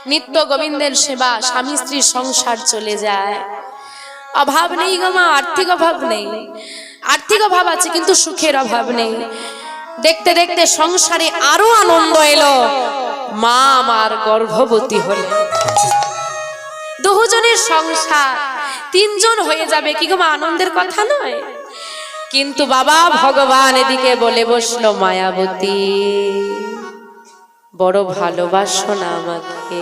নিত্য গোবিন্দের সেবা, স্বামী স্ত্রীর সংসার চলে যায়। অভাব নেই গো মা, আর্থিক অভাব নেই, আর্থিক অভাব আছে কিন্তু সুখের অভাব নেই। দেখতে দেখতে সংসারে আরো আনন্দ এলো, মা আমার গর্ভবতী হলেন। দুজনের সংসার তিনজন হয়ে যাবে, কি গো মা, আনন্দের কথা নয়? কিন্তু বাবা ভগবান এদিকে বলে বসলো, মায়াবতী বড় ভালোবাসো না আমাকে?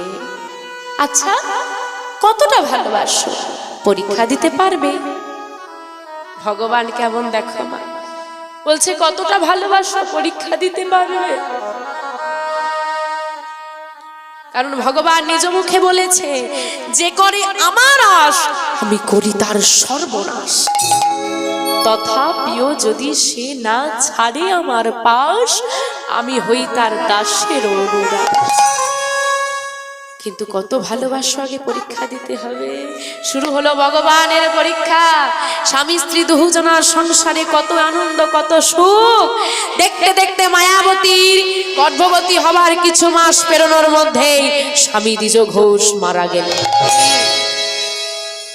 আচ্ছা কতটা ভালোবাসো, পরীক্ষা দিতে পারবে? ভগবান কেমন দেখো মা, বলছে কতটা ভালোবাসো, পরীক্ষা দিতে পারবে? কারণ ভগবান নিজ মুখে বলেছে, যে করে আমার আশ আমি করি তার সর্বনাশ। তথাপিও যদি সে না ছাড়ে আমার পাশ, আমি হই তার দাসের অনুরাগ। কিন্তু কত ভালোবাসো, আগে পরীক্ষা দিতে হবে। শুরু হলো ভগবানের পরীক্ষা। স্বামী স্ত্রী দুজনার সংসারে কত আনন্দ, কত সুখ। দেখতে দেখতে মায়াবতীর গর্ভবতী হবার কিছু মাস পেরোনোর মধ্যেই স্বামী দ্বিজ ঘোষ মারা গেল।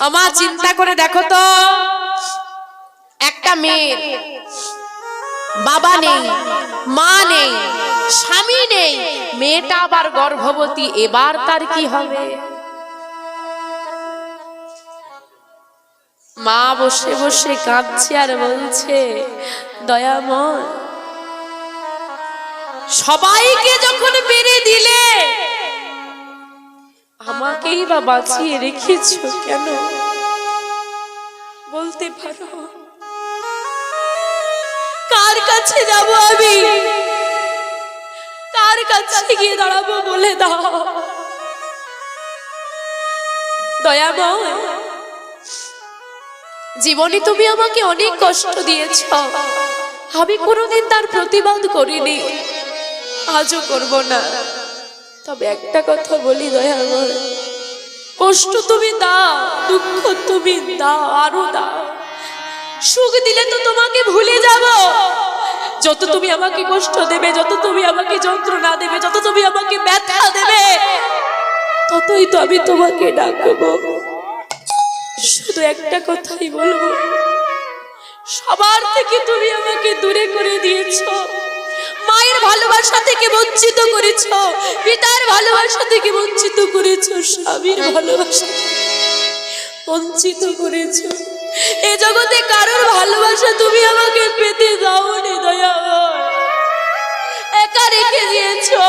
আমার চিন্তা করে দেখো তো, একটা মেয়ের বাবা নেই, মা নেই, স্বামী নেই, মেয়েটা আবার গর্ভবতী, এবার তার কি হবে? মা বসে বসে কাঁদছে আর বলছে, দয়াময় সবাইকে যখন মেরে দিলে, আমাকেই বা বাঁচিয়ে রেখেছো কেন? বলতে পারো? কার কাছে যাব আমি, কার কাছে গিয়ে দাঁড়াবো বলে দাও। দয়াময় জীবনে তুমি আমাকে অনেক কষ্ট দিয়েছ, আমি কোনোদিন তার প্রতিবাদ করিনি, আজও করব না। তবে একটা কথা বলি দয়াময়, কষ্ট তুমি দাও, দুঃখ তুমি দাও, আরো দাও। সুখ দিলে তো তোমাকে ভুলে যাব। যত তুমি আমাকে কষ্ট দেবে, যত তুমি আমাকে যন্ত্রণা দেবে, যত তুমি আমাকে ব্যথা দেবে, ততই তো আমি তোমাকে ডাকবো। শুধু একটা কথাই বলবো, সবার থেকে তুমি আমাকে দূরে করে দিয়েছো। মায়ের ভালোবাসা থেকে বঞ্চিত করেছো, পিতার ভালোবাসা থেকে বঞ্চিত করেছো, স্বামীর ভালোবাসা বঞ্চিত করেছো। এ জগতে কারোর ভালোবাসা তুমি আমাকে পেতে দাওনি দয়াময়, একা রেখে দিয়েছো।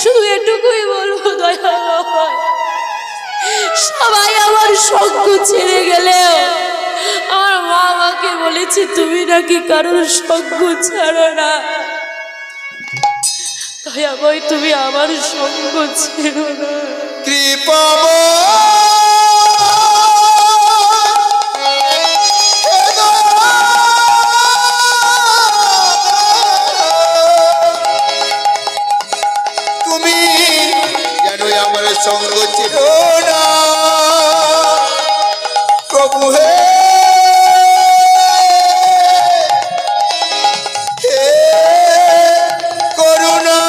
শুধু এটুকুই বলবো দয়াময়, সবাই আমার সঙ্গ ছেড়ে গেলে আমার মা আমাকে বলেছে, তুমি নাকি কারোর সঙ্গ ছাড়ো না। দয়াময় তুমি আমার সঙ্গ ছেড়ো না। কৃপা সঙ্গ ছিল না প্রভু হে, করুণা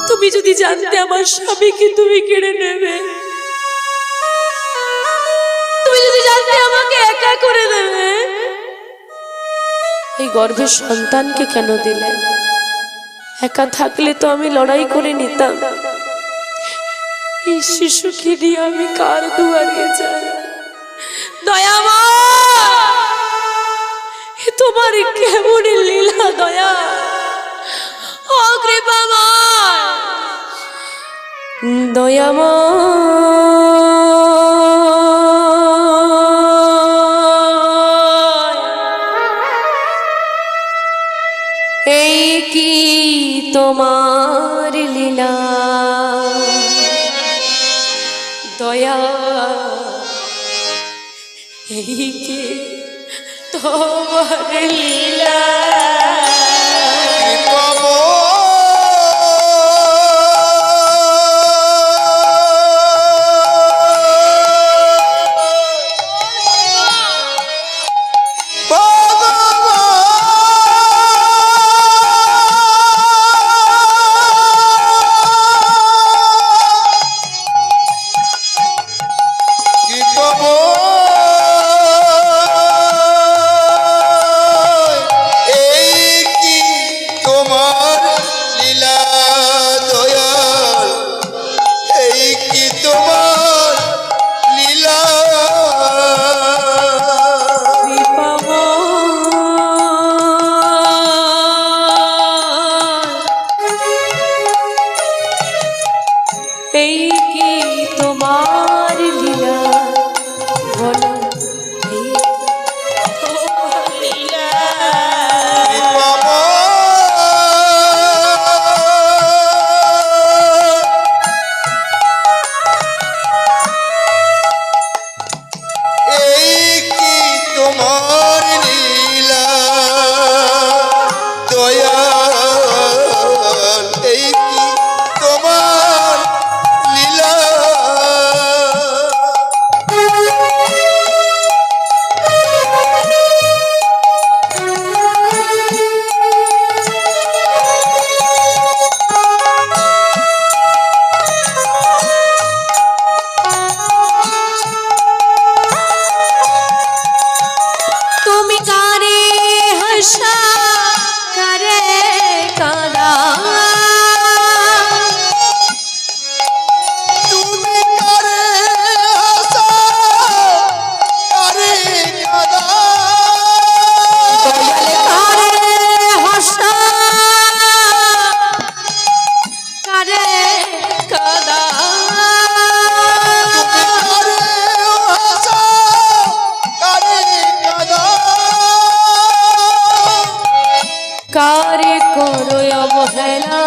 তুমি যদি জানতে আমার স্বামীকে তুমি কেড়ে নেবে, তুমি যদি জানতে আমাকে একা করে দেবে, এই গর্ভের সন্তানকে কেন দিলে? একা থাকলে তো আমি লড়াই করে নিতাম। এই শিশুকে নিয়ে আমি কার দুয়ারে যাই? দয়াময় তোমার কেমন লীলা দয়া, ও কৃপাময় দয়াময়। এই কি তোমার লীলা দয়া, এই কি তোমার লীলা। কারে করো অবহেলা,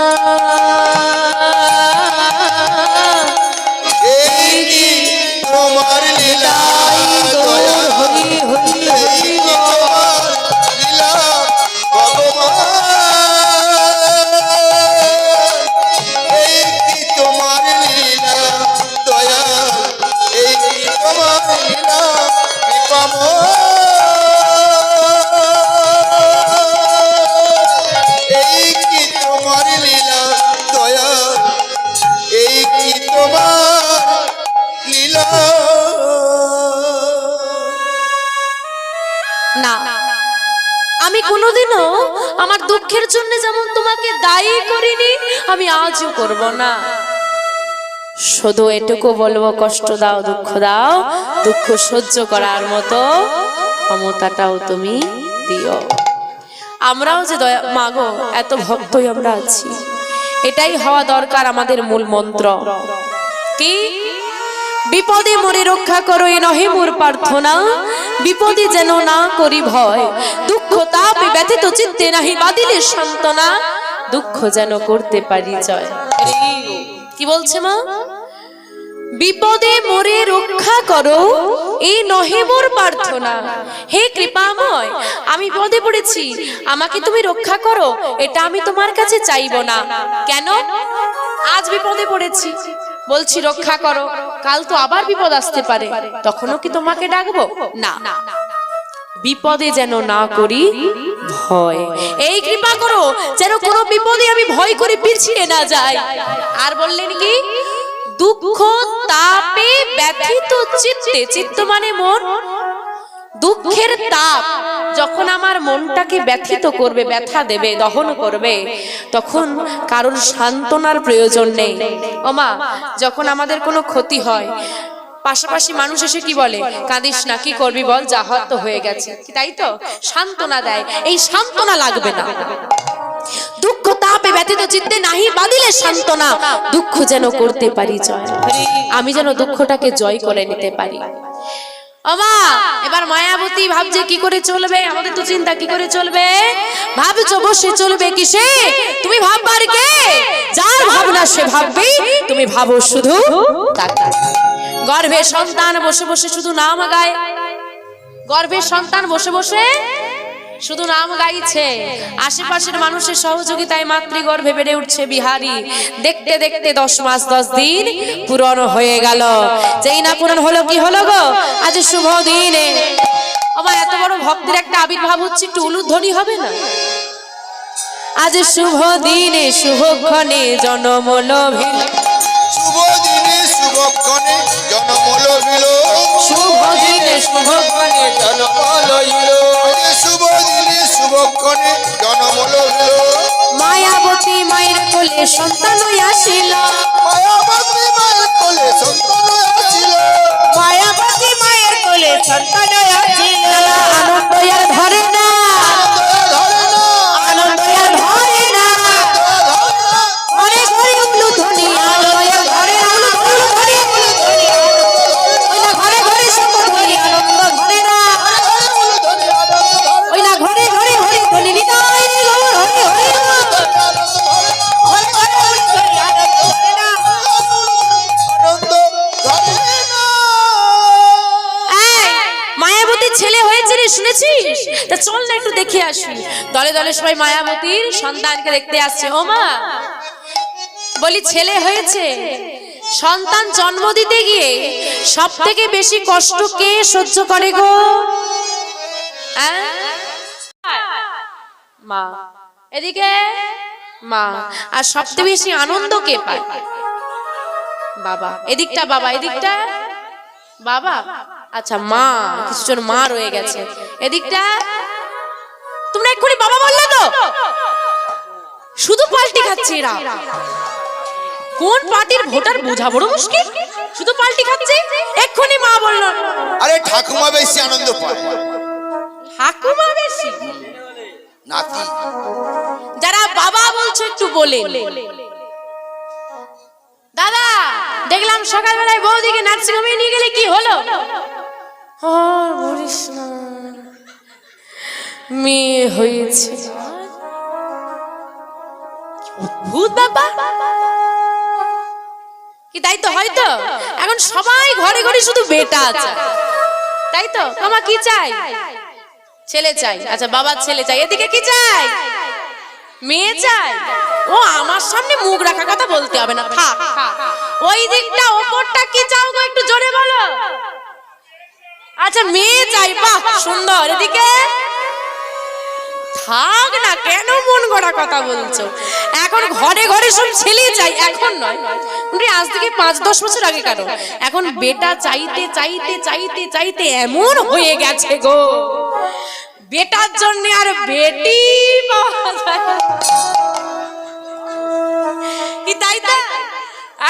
এই কি তোমার লীলা দয়াল, হরি হরি এই কি তোমার লীলা ভগবান, এই কি তোমার লীলা দয়াল, এই কি তোমার লীলা কৃপাময়, এই কি তোমার লীলা দয়াল, এই কি তোমার লীলা। না, আমি কোনোদিনও আমার দুঃখের জন্য যেমন তোমাকে দায়ী করিনি, আমি আজও করব না। শুধু এটুকু বলবো, কষ্ট দাও, দুঃখ দাও, দুঃখ সহ্য করার মতো ক্ষমতাটাও তুমি দিও। আমরাও যে দয়া মাগো, এত ভক্তই আমরা আছি, এটাই হওয়া দরকার আমাদের মূল মন্ত্র। কি? বিপদে মোরে রক্ষা করো, এ নহে মোর প্রার্থনা, বিপদে যেন না করি ভয়, দুঃখ তাপে ব্যথিত চিত্তে নাহি বাদিলে সান্ত্বনা, দুঃখ যেন করতে পারি জয়। কি বলছে মা? বিপদে মোরে রক্ষা করো, এই নহে মোর প্রার্থনা। হে কৃপাময়, আমি বিপদে পড়েছি, আমাকে তুমি রক্ষা করো, এটা আমি তোমার কাছে চাইবো না। কেন? আজ বিপদে পড়েছি, বলছি রক্ষা করো, কাল তো আবার বিপদ আসতে পারে, তখনও কি তোমাকে ডাকবো? না, বিপদে যেন না করি ভয়, এই কৃপা করো যেন কোনো বিপদে আমি ভয় করে পিছিয়ে না যাই। আর বললেন কি? দুঃখ তাপে ব্যথিত চিত্তে, চিত্ত মানে মন, দুঃখের তাপ যখন আমার মনটাকে ব্যথিত করবে, ব্যথা দেবে, দহন করবে, তখন কারোর সান্ত্বনার প্রয়োজন নেই। ওমা, যখন আমাদের কোনো ক্ষতি হয়, পাশাপাশি মানুষ এসে কি বলে? কাঁদিস না, কি করবি বল, যা হওয়ার তো হয়ে গেছে, তাই তো সান্ত্বনা দেয়। এই সান্ত্বনা লাগবে না। দুঃখ তাপে ব্যথিত চিত্তে নাহি বাদিলে সান্ত্বনা, দুঃখ যেন করতে পারি জয়, আমি যেন দুঃখটাকে জয় করে নিতে পারি। ওমা, এবার মায়াবতী ভাবছে কি করে চলবে, আমাদের তো চিন্তা কি করে চলবে। ভাবছো বসে চলবে কিসে, তুমি ভাববার কে? যার ভাবনা সে ভাববে, তুমি ভাবো শুধু তাকে। গর্ভে সন্তান বসে বসে শুধু নাম গায়, গর্ভের সন্তান বসে বসে শুধু নাম গাইছে, আশেপাশের মানুষের সহযোগিতায় মাতৃগর্ভে বেড়ে উঠছে বিহারী। দেখতে দেখতে 10 মাস 10 দিন পূরণ হয়ে গেল। যেই না পূরণ হলো, কি হলো গো? আজ শুভ দিনে আমার এত বড় ভক্তের একটা আবির্ভাব হচ্ছে, একটু উলুধ্বনি হবে না? আজ শুভ দিনে শুভক্ষণে জনম লভিল, শুভ দিনে শুভক্ষণে জনম লভিল, শুভ দিনে শুভক্ষণে জনম লভিল, শুভ দিনে শুভক্ষণে জনম লভিল, মায়াবতী মায়ের কোলে সন্তান আসিল, মায়াবতী মায়ের কোলে সন্তান আসিল, মায়াবতী মায়ের কোলে সন্তান আসিল, আনন্দ আর ধরে না, আনন্দ আর ধরে না, ঘরে ঘরে উলুধ্বনি, আনন্দ আর ধরে না, উলুধ্বনি, ওই না ঘরে ঘরে শঙ্খধ্বনি, আনন্দ ধরে না, ওই না ঘরে ঘরে হরিধ্বনি, নিতাই গৌর হরি হরি, ঘরে ঘরে হরিধ্বনি, আনন্দ ধরে না, আনন্দ ধরে না। মায়াবতী ছেলে হয়েছে রে, শুনেছিস? তা চল না একটু দেখে আসি। দলে দলে সবাই মায়াবতীর সন্তানকে দেখতে আসছে। ও মা, বলি ছেলে হয়েছে, সন্তান জন্ম দিতে গিয়ে সব থেকে বেশি কষ্ট কে সহ্য করে গো? মা। এদিকে মা। আর সবচেয়ে বেশি আনন্দ কে পায়? বাবা। এদিকটা বাবা, এদিকটা বাবা। আচ্ছা মা, কিছুজন মা রয়ে গেছে। এদিকটা তোমরা এক্ষুনি বাবা বললে তো, শুধু পাল্টি খাচ্ছে এরা। কোন পার্টির ভোটার বোঝা বড় মুশকিল, শুধু পাল্টি খাচ্ছে। এক্ষুনি মা বলল। আরে ঠাকুমা বেশি আনন্দ পায়। ঠাকুমা বেশি? নাতি। যারা বাবা বলছো একটু বলে। দাদা, দেখলাম সকালবেলায় বৌদিকে নার্সিংহোমে নিয়ে গেলে, কি হলো? বলিস না, মেয়ে হয়েছে। ভূত বাবা কি? তাই তো, হয়তো এখন সবাই ঘরে ঘরে শুধু বেটা আছে, তাই তো? তোমার কি চাই? ছেলে চাই। আচ্ছা, বাবার ছেলে চাই। এদিকে কি চাই? মেয়ে চাই। ও আমার সামনে মুখ রাখা কথা বলতে হবে না, থাক। ওই দিকটা ওপরটা কি চাও গো, একটু জোরে বলো। আচ্ছা, মেয়ে চাই, বাহ সুন্দর। এদিকে থাক না, কেন মন গড়া কথা বলছো? এখন ঘরে ঘরে সব ছেলে চাই, এখন নয়, আজ থেকে 5-10 বছর আগে কারো। এখন বেটা চাইতে চাইতে চাইতে চাইতে এমন হয়ে গেছে গো, বেটার জন্য আর বেটি পাওয়া যায় কি? তাই তো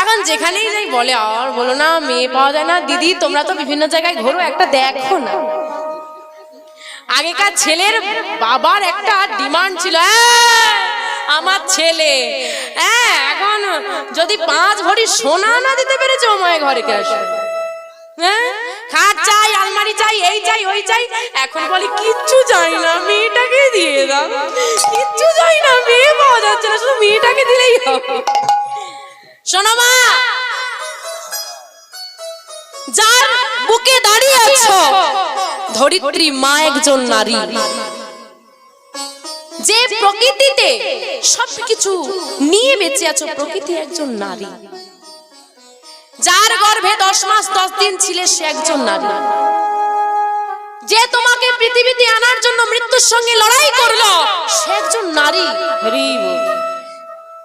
এখন যেখানেই যাই বলে, আর বলো না মেয়ে পাওয়া যায় না। দিদি তোমরা তো বিভিন্ন জায়গায় ঘোরো, একটা দেখো না। আগেকার ছেলের বাবার একটা ডিমান্ড ছিল, আমার ছেলে। এখন যদি 5 ভরি সোনা না দিতে পেরেছে, ও মায়ের ঘরে কে আসে? খাট চাই, আলমারি চাই, এই চাই ওই চাই। এখন বলে কিচ্ছু চাই না, মেয়েটাকে দিয়ে দাও। কিচ্ছু চাই না, মেয়ে পাওয়া যাচ্ছে না, শুধু মেয়েটাকে দিলেই হবে। শোনো মা, যার বুকে দাঁড়িয়ে আছো, ধরিত্রী মা একজন নারী, যে প্রকৃতিতে সবকিছু নিয়ে বেঁচে আছো, প্রকৃতি একজন নারী। যার গর্ভে 10 মাস 10 দিন ছিলে, সে একজন নারী। যে তোমাকে পৃথিবীতে আনার জন্য মৃত্যুর সঙ্গে লড়াই করলো, সে একজন নারী।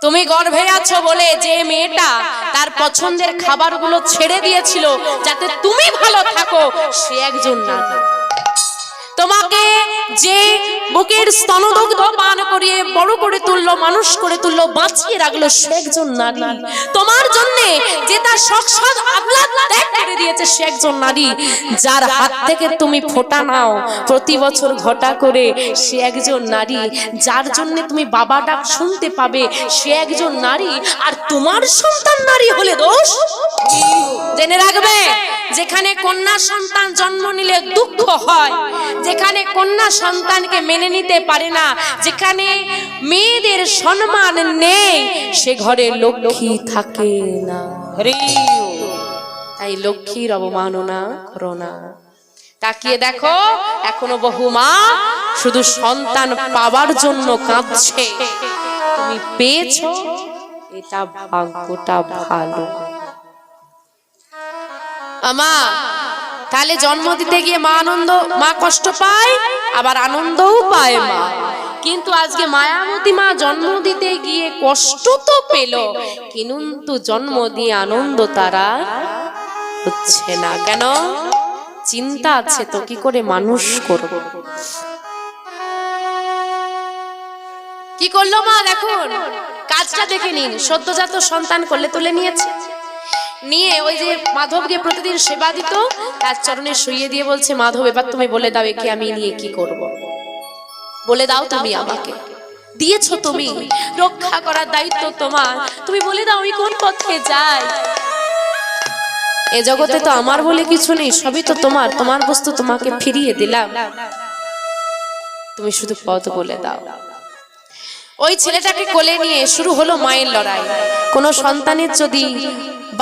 তুমি গর্ভে আছো বলে যে মেয়েটা তার পছন্দের খাবারগুলো ছেড়ে দিয়েছিল যাতে তুমি ভালো থাকো, সে একজন নারী। তোমাকে যে বুকের স্তনদগ্ধ পান করিয়ে বড় করে তুললো, মানুষ করে তুললো, বাঁচিয়ে রাখলো, সে একজন নারী। তোমার জন্য যে তার শখ সাধ আহ্লাদ ত্যাগ করে দিয়েছে, সে একজন নারী। যার হাত থেকে তুমি ফোঁটা নাও প্রতি বছর ঘটা করে, সে একজন নারী। যার জন্য তুমি বাবা ডাক শুনতে পাবে, সে একজন নারী। আর তোমার সন্তান নারী হলে দোষ? জেনে রাখবে, যেখানে কন্যা সন্তান জন্ম নিলে দুঃখ হয়, যেখানে কন্যা সন্তানকে মেনে নিতে পারে না, যেখানে মেয়েদের সম্মান নেই, সে ঘরে লক্ষ্মী থাকে না। তাই লক্ষ্মীর অবমাননা করো না। তাকিয়ে দেখো, এখনো বহু মা শুধু সন্তান পাওয়ার জন্য কাঁদছে। তুমি পেয়েছো, এটা ভাগ্যটা ভালো। মা তাহলে জন্ম দিতে গিয়ে মা কষ্ট পায়, আবার আনন্দও পায় মা। কিন্তু আজকে মায়াবতী মা জন্ম দিতে গিয়ে কষ্ট তো পেল, কিন্তু জন্ম দিয়ে আনন্দ তারা হচ্ছে না। কেন? চিন্তা আছে তো, কি করে মানুষ করব। কি করলো মা দেখুন, কাজটা দেখে নিন। সদ্যজাত সন্তান কোলে তুলে নিয়েছে, নিয়ে ওই যে মাধবকে প্রতিদিন সেবা দিত, তার চরণে শুইয়ে দিয়ে বলছে, মাধব এবার তুমি বলে দাও, একে আমি নিয়ে কি করব, বলে দাও। তুমি আমাকে দিয়েছো, তুমি রক্ষা করার দায়িত্ব তোমার, তুমি বলে দাও আমি কোন পথে যাই। এ জগতে তো আমার বলে কিছু নেই, সবই তো তোমার, তোমার বস্তু তোমাকে ফিরিয়ে দিলাম, তুমি শুধু পথ বলে দাও। ওই ছেলেটাকে কোলে নিয়ে শুরু হলো মায়ের লড়াই। কোন সন্তানের যদি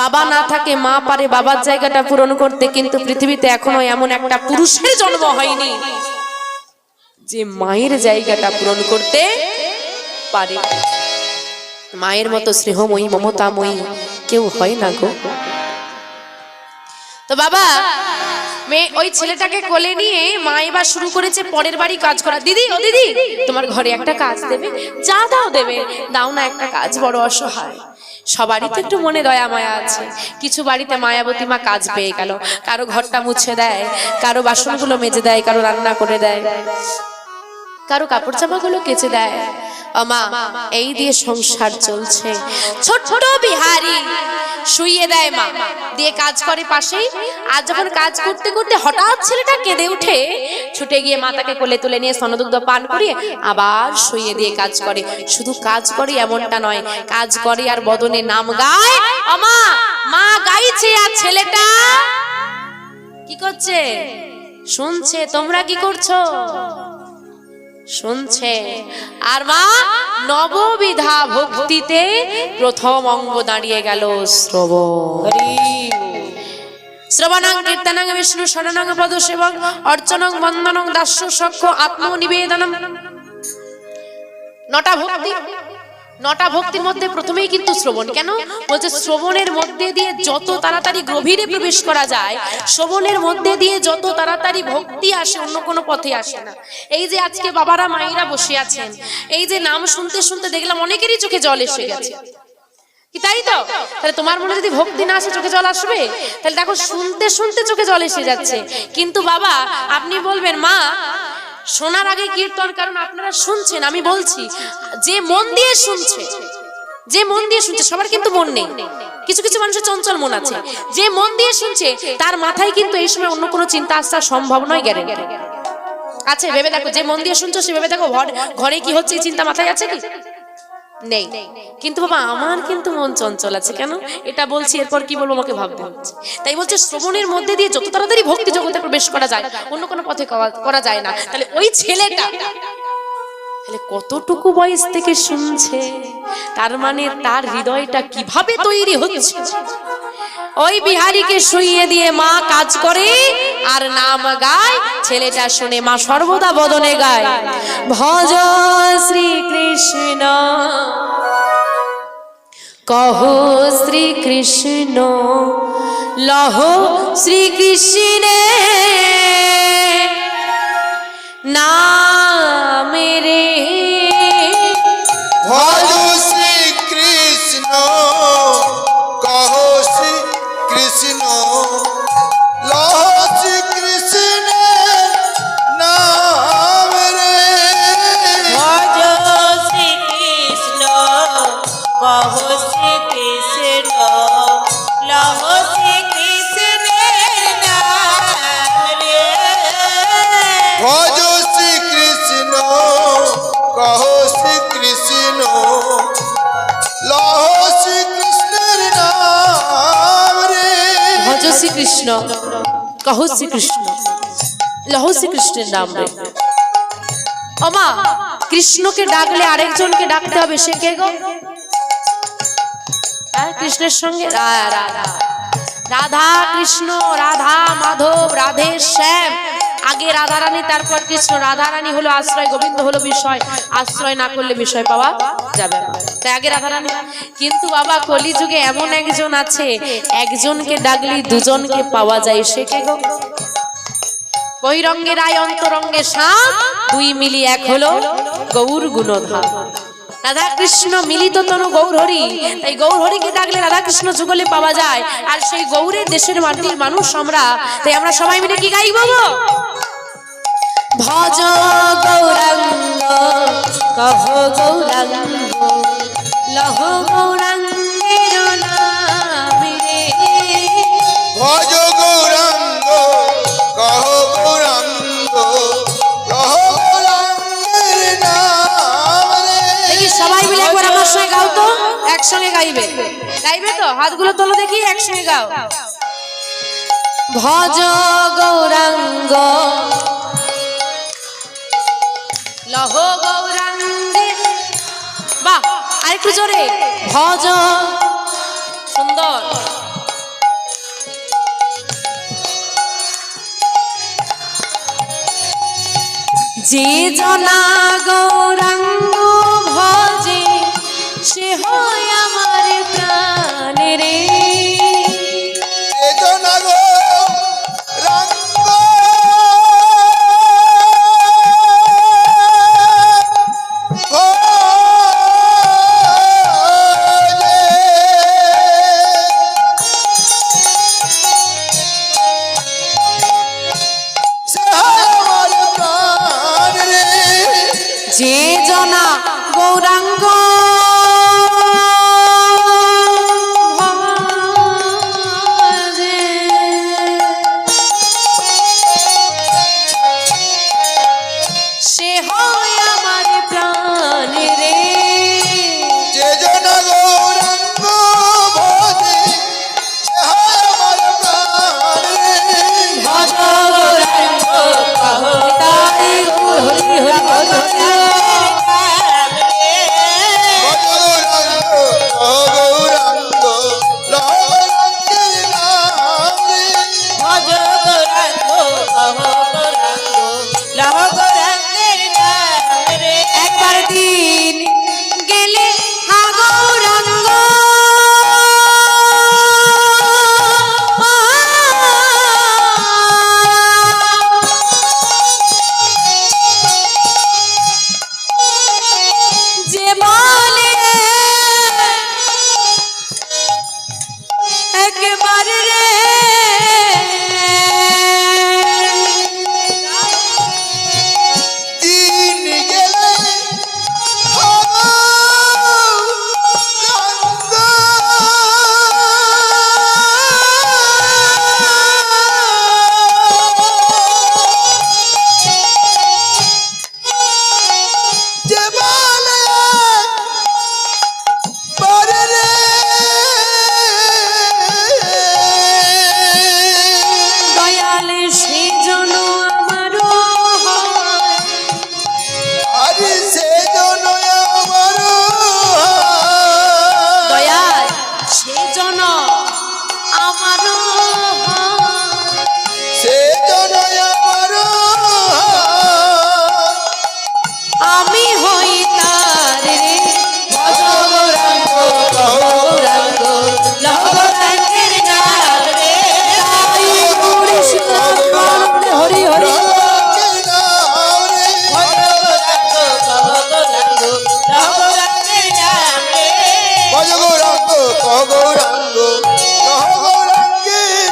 বাবা না থাকে, মা পারে বাবার জায়গাটা পূরণ করতে, কিন্তু পৃথিবীতে এখনো এমন একটা পুরুষের জন্ম হয়নি যে মায়ের জায়গাটা পূরণ করতে পারে। মায়ের মতো স্নেহময়ী মমতাময়ী কেউ হয় না গো। তো বাবা মেয়ে ওই ছেলেটাকে কোলে নিয়ে মা এবার শুরু করেছে পরের বাড়ি কাজ করা। দিদি, ও দিদি, তোমার ঘরে একটা কাজ দেবে, যা দাও দেবে, দাও না একটা কাজ, বড় অসহায়। সবারই তো একটু মনে দয়া মায়া আছে। কিছু বাড়িতে মায়াবতী মা কাজ পেয়ে গেল, কারো ঘরটা মুছে দেয়, কারো বাসনগুলো মেজে দেয়, কারো রান্না করে দেয়, কারো কাপড় জামাগুলো কেচে দেয়। মা এই দিয়ে সংসার চলছে। ছোট বিহারি শুইয়ে দেয় মা, দিয়ে কাজ করে পাশেই। আর যখন কাজ করতে করতে হঠাৎ ছেলেটা কেঁদে উঠে, ছুটে গিয়ে মাতাকে কোলে তুলে নিয়ে স্তনদুগ্ধ পান করিয়ে আবার শুইয়ে দিয়ে কাজ করে। শুধু কাজ করে এমনটা নয়, কাজ করে আর বদনে নাম গায়। মা মা গাইছে, আর ছেলেটা কি করছে? শুনছে। তোমরা কি করছো? শুনছে। আর মা নববিধা ভক্তিতে প্রথম অঙ্গ দাঁড়িয়ে গেল শ্রবণ। শ্রবণাং কীর্তনাং বিষ্ণু শরণাং পদসেবং অর্চনং বন্দনং দাস্য সখ্য আত্মনিবেদনম। নটা ভক্তির মধ্যে প্রথমেই কিন্তু শ্রবণ। কেন বলছে? শ্রবণের মধ্যে দিয়ে যত তাড়াতাড়ি গভীরে প্রবেশ করা যায়, শ্রবণের মধ্যে দিয়ে যত তাড়াতাড়ি ভক্তি আসে, অন্য কোনো পথে আসে না। এই যে আজকে বাবারা মায়েরা বসে আছেন, এই যে নাম শুনতে শুনতে দেখলাম অনেকেরই চোখে জল এসে গেছে, কি তাই তো? তাহলে তোমার মনে যদি ভক্তি না আসে চোখে জল আসবে? তাহলে দেখো শুনতে শুনতে চোখে জল এসে যাচ্ছে। কিন্তু বাবা আপনি বলবেন মা শোনার আগে কীর্তন, কারণ আপনারা শুনছেন। আমি বলছি যে মন দিয়ে শুনছে, যে মন দিয়ে শুনছে, সবার কিন্তু মন নেই, কিছু কিছু মানুষের চঞ্চল মন আছে। যে মন দিয়ে শুনছে তার মাথায় কিন্তু এই সময় অন্য কোনো চিন্তা আসা সম্ভব নয়, গ্যারান্টি আছে। ভেবে দেখো, যে মন দিয়ে শুনছো সে ভেবে দেখো ঘরে কি হচ্ছে এই চিন্তা মাথায় আছে কি? নেই। কিন্তু বাবা আমার কিন্তু মন চঞ্চল আছে। কেন এটা বলছি? এরপর কি বলবো আমাকে ভাবতে হচ্ছে। তাই বলছে শ্রবণের মধ্যে দিয়ে যত তাড়াতাড়ি ভক্তি জগতে প্রবেশ করা যায়, অন্য কোনো পথে করা যায় না। তাহলে ওই ছেলেটা তাহলে কতটুকু বয়স থেকে শুনছে, তার মানে তার হৃদয়টা কিভাবে তৈরি হচ্ছে। ওই বিহারীকে শুইয়ে দিয়ে মা কাজ করে আর নাম গায়, ছেলেটা শুনে মা সর্বদা বদনে গায়, ভজ শ্রীকৃষ্ণ কহ শ্রীকৃষ্ণ লহ শ্রীকৃষ্ণে নামে রে। ভজ শ্রীকৃষ্ণ কহ শ্রীকৃষ্ণ লহ শ্রীকৃষ্ণ নাম রে। ভজ শ্রীকৃষ্ণ কহ শ্রীকৃষ্ণ লহ শ্রীকৃষ্ণের নাম রে। ভজ শ্রীকৃষ্ণ কহ শ্রীকৃষ্ণ লহ শ্রীকৃষ্ণের নাম রে। ভজ শ্রীকৃষ্ণ কহ শ্রীকৃষ্ণ লহ শ্রীকৃষ্ণের নাম রে। ওমা কৃষ্ণকে ডাকলে আরেকজনকে ডাকতে হবে, সে কে গো? কৃষ্ণের সঙ্গে রাধা কৃষ্ণ, রাধা মাধব, রাধে শ্যাম। আগে রাধারানী তারপর কৃষ্ণ। রাধারানী হলো আশ্রয়, গোবিন্দ হলো বিষয়। আশ্রয় না করলে বিষয় পাওয়া যাবে না, তাই আগে রাধারানী। কিন্তু বাবা কলিযুগে এমন একজন আছে, একজনকে ডাকলে দুজনকে পাওয়া যায়, সে কে গো? বহিরঙ্গে রায় অন্তরঙ্গে শ্যাম, দুই মিলি এক হলো গৌর গুণধাম। রাধা কৃষ্ণ মিলিত তনু গৌর হরি। তাই গৌর হরিকে ডাকলে রাধা কৃষ্ণ যুগলে পাওয়া যায়। আর সেই গৌরের দেশের মাটির মানুষ আমরা, তাই আমরা সবাই মিলে কি গাইব? ভজ গৌরাঙ্গ কহ গৌরাঙ্গ লহ গৌরাঙ্গের নাম রে। ভজ গৌরাঙ্গ কহ গৌরাঙ্গ লহ গৌরাঙ্গের নাম রে। দেখি সবাই মিলে একবার আমার সঙ্গে গাও তো, একসঙ্গে গাইবে। গাইবে তো? হাতগুলো তোলো দেখি, একসঙ্গে গাও। ভজ গৌরাঙ্গ লহ গৌরাঙ্গের, বাহ আরেকটু জোরে, ভজ। সুন্দর। যে জনা গৌরাঙ্গ ভজে, সে হয় আমার প্রাণ রে। চেতনা গৌরাঙ্গ ভজে, সে আমার প্রাণ রে। যে জনা গৌরাঙ্গ ভজে, সে হয় আমার প্রাণ রে। যে জন গৌরাঙ্গ ভজে, সে হয় আমার প্রাণ রে। ভজ গৌরাঙ্গ কহ তাই গৌর হরি হরি হরি হরি। গৌরাঙ্গ লহ গৌরাঙ্গীর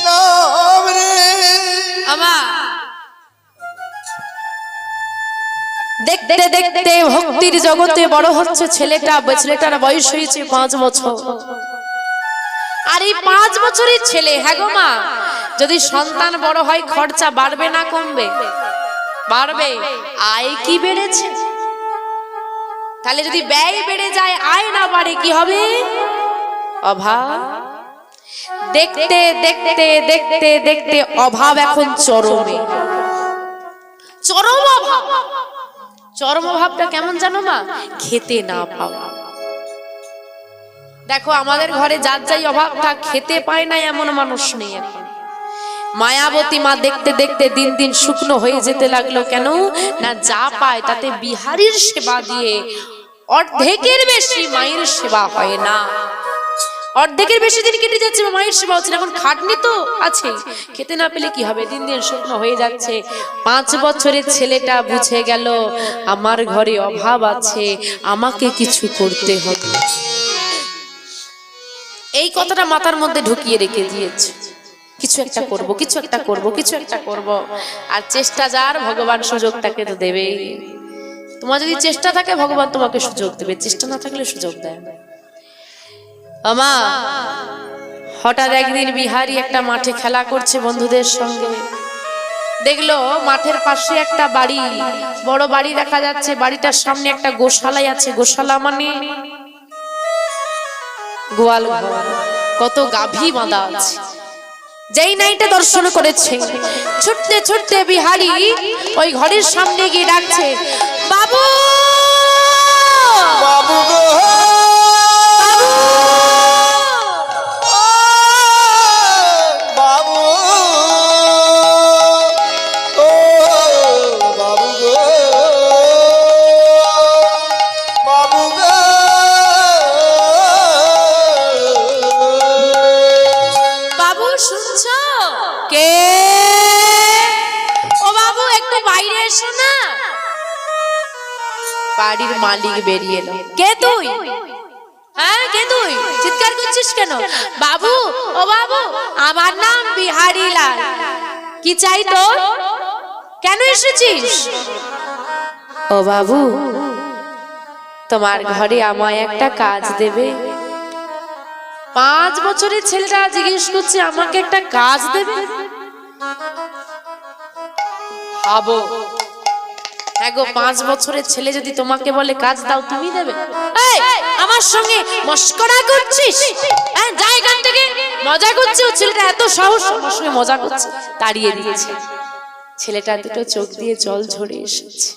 নাম রে। আমা দেখতে দেখতে ভক্তির জগতে বড় হচ্ছে ছেলেটা। ছেলেটার বয়স হয়েছে 5 বছর। আর এই 5 বছরের ছেলে, হ্যাঁ গো মা, যদি সন্তান বড় হয় খরচা বাড়বে না কমবে? বাড়বে। আয় কি বেড়েছে? তাহলে যদি ব্যয় বেড়ে যায়, আয় না বাড়ে, কি হবে? অভাব। দেখতে দেখতে দেখতে দেখতে অভাব এখন চরমে। চরম অভাব। চরম অভাবটা কেমন জানো মা? খেতে না পাওয়া। দেখো আমাদের ঘরে যার যাই অভাবটা, খেতে পায় না এমন মানুষ নেই এখন। মায়াবতী মা দেখতে দেখতে দিন দিন শুকনো হয়ে যেতে লাগলো। কেন না, যা পায় তাতে বিহারীর সেবা দিয়ে অর্ধেকের বেশি মায়ের সেবা হয় না। অর্ধেকের বেশি দিন কেটে যাচ্ছে, মায়ের সেবা হচ্ছে না। এখন খাটনি তো আছে, খেতে না পেলে কি হবে? দিন দিন শুকনো হয়ে যাচ্ছে। 5 বছরের ছেলেটা বুঝে গেল আমার ঘরে অভাব আছে, আমাকে কিছু করতে হবে। এই কথাটা মাথার মধ্যে ঢুকিয়ে রেখে দিয়েছে, কিছু একটা করব, কিছু একটা করব, কিছু একটা করব। আর চেষ্টা যার, ভগবান সুযোগ তাকে তো দেবেই। তোমার যদি চেষ্টা থাকে ভগবান তোমাকে সুযোগ দেবে, চেষ্টা না থাকলে সুযোগ দেয় না। আমা হঠাৎ একদিন বিহারী একটা মাঠে খেলা করছে বন্ধুদের সঙ্গে। দেখলো মাঠের পাশে একটা বাড়ি, বড় বাড়ি দেখা যাচ্ছে। বাড়িটার সামনে একটা গোশালাই আছে। গোশালা মানে গোয়াল ঘর, কত গাভী বাঁধা আছে। যেই নাইটা দর্শন করেছে, ছুটতে ছুটতে বিহারী ওই ঘরের সামনে গিয়ে ডাকছে, বাবু বাবু গো বাবু, ও বাবু গো বাবু গো। বাবু শুনছো? কে? ও বাবু একটু বাইরে এসো না। বাড়ির মালিক বেরিয়ে এলো। কে তুই? হ্যাঁ কে তুই? চিৎকার করছিস কেন? বাবু, ও বাবু, আমার নাম বিহারী লাল। কি চাই তো? কেন এসেছিস? ও বাবু, তোমার ঘরে আমায় একটা কাজ দেবে? 5 বছরের ছেলেটা জিজ্ঞেস করছে আমাকে একটা কাজ দেবে? ভাবো, হ্যাঁ গো, 5 বছরের ছেলে যদি তোমাকে বলে কাজ দাও, তুমি দেবে? এই, আমার সঙ্গে মস্করা করছিস? হ্যাঁ, যা এখান থেকে। মজা করছে ও ছেলেটা, এত সাহস, আমার সঙ্গে মজা করছে। তাড়িয়ে দিয়েছে। ছেলেটা দুটো চোখ দিয়ে জল ঝরে এসেছে।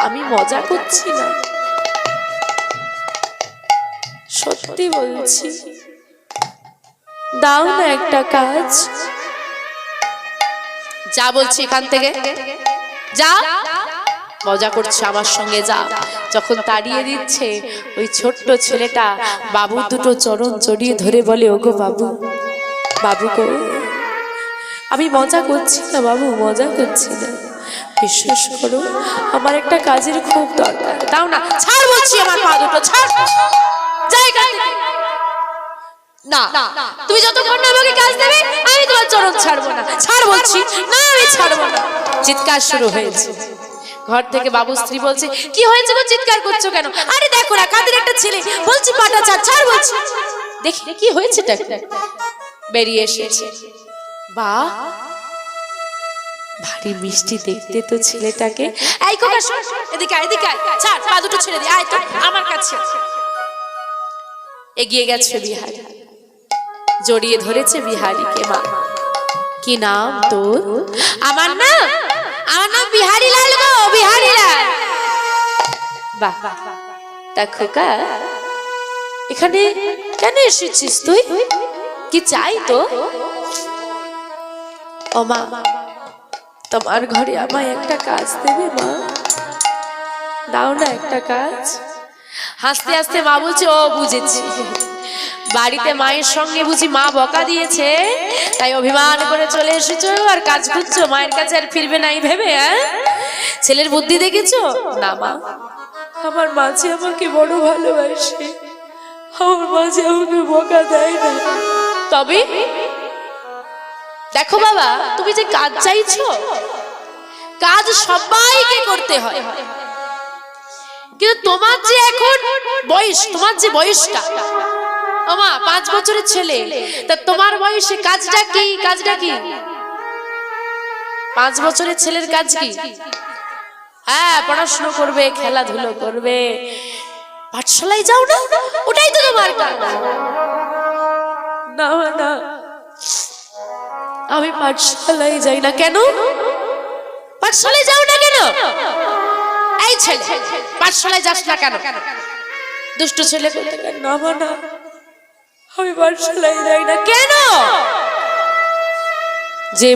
আমি মজা করছি না, সত্যি বলছি। দাও না একটা কাজ। যা বলছি এখান থেকে, যা। মজা করছে আমার সঙ্গে, যা। যখন তাড়িয়ে দিচ্ছে, ওই ছোট্ট ছেলেটা বাবু দুটো চরণ জড়িয়ে ধরে বলে, ওগো বাবু, বাবু গো, আমি মজা করছি না বাবু, মজা করছি না। বিশ্বাস করো, আমার একটা কাজের খুব দরকার। দাও না। ছাড় বলছি, আমার পা দুটো ছাড়। যাই না, তুমি যতক্ষণ না আমাকে কাজ দেবে আমি তোমার চরণ ছাড়বো না। ছাড় বলছি না, আমি ছাড়বো না। চিৎকার শুরু হয়েছে ঘর থেকে। বাবু স্ত্রী বলছে, কি হয়েছে গো, চিৎকার করছো কেন? আরে দেখো না, কাদের একটা ছেলে, বলছি পাটা ছাড়। ছাড় বলছি। দেখি কি হয়েছে। বেরিয়ে এসেছে। বাহ, ভারী মিষ্টি দেখতে তো ছেলেটাকে। এই কোকা, এদিকে আয়, এদিকে আয়। ছাড়, পা দুটো ছেড়ে দি, আয় তো আমার কাছে। এগিয়ে গেছে বিহারী, জড়িয়ে ধরেছে বিহারীকে। মা, কি নাম তোর? আমার নাম বিহারী লাল গো, বিহারী লাল। বাহ, তা খোকা, এখানে কেন এসেছিস তুই? কি চাই তো? ও মা, তোমার ঘরে আমায় একটা কাজ দেবে মা? দাও না একটা কাজ। হাসতে হাসতে মা বলছে, ও বুঝেছি, বাড়িতে মায়ের সঙ্গে বুঝি মা বকা দিয়েছে, তাই অভিমান করে চলে এসেছো আর কাজ করছো। মায়ের কাছে আর ফিরবে নাই ভেবে? হ্যাঁ, ছেলের বুদ্ধি দেখেছো? না মা, আমার মাঝে আমাকে বড় ভালোবাসে, আমার মাঝে আমাকে বকা দেয় না। তবে দেখো বাবা, তুমি যে কাজ চাইছো, কাজ সবাইকে করতে হয়, কিন্তু তোমার যে এখন বয়স, তোমার যে বয়সটা, আমা 5 বছরের ছেলে, তা তোমার বয়সে কাজটা কি? কাজটা কি? 5 বছরের ছেলের কাজ কি? হ্যাঁ, পড়াশোনা করবে, খেলাধুলো করবে, পাঠশালায় যাও না, ওটাই তো তোমার কাজ। না না, আমি পাঠশালায় যাই না। কেন পাঠশালায় যাও না? কেন? এই ছেলে, পাঠশালায় যাস না কেন? দুষ্ট ছেলে বলতে কেন? না না, আমি পাঠশালায় যাই না। কেন? যে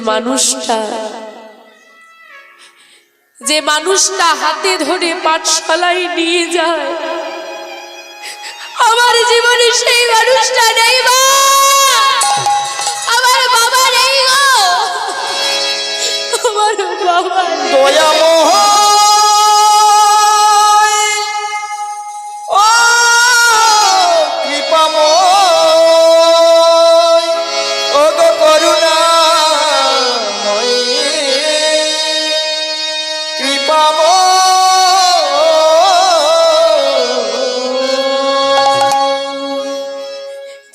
মানুষটা হাতে ধরে পাঠশালায় নিয়ে যায়, আমার জীবনে সেই মানুষটা নেই। আমার বাবা নেই গো, আমার বাবা নেই। দয়াময় ও কৃপাময় ও গো করুণাময়,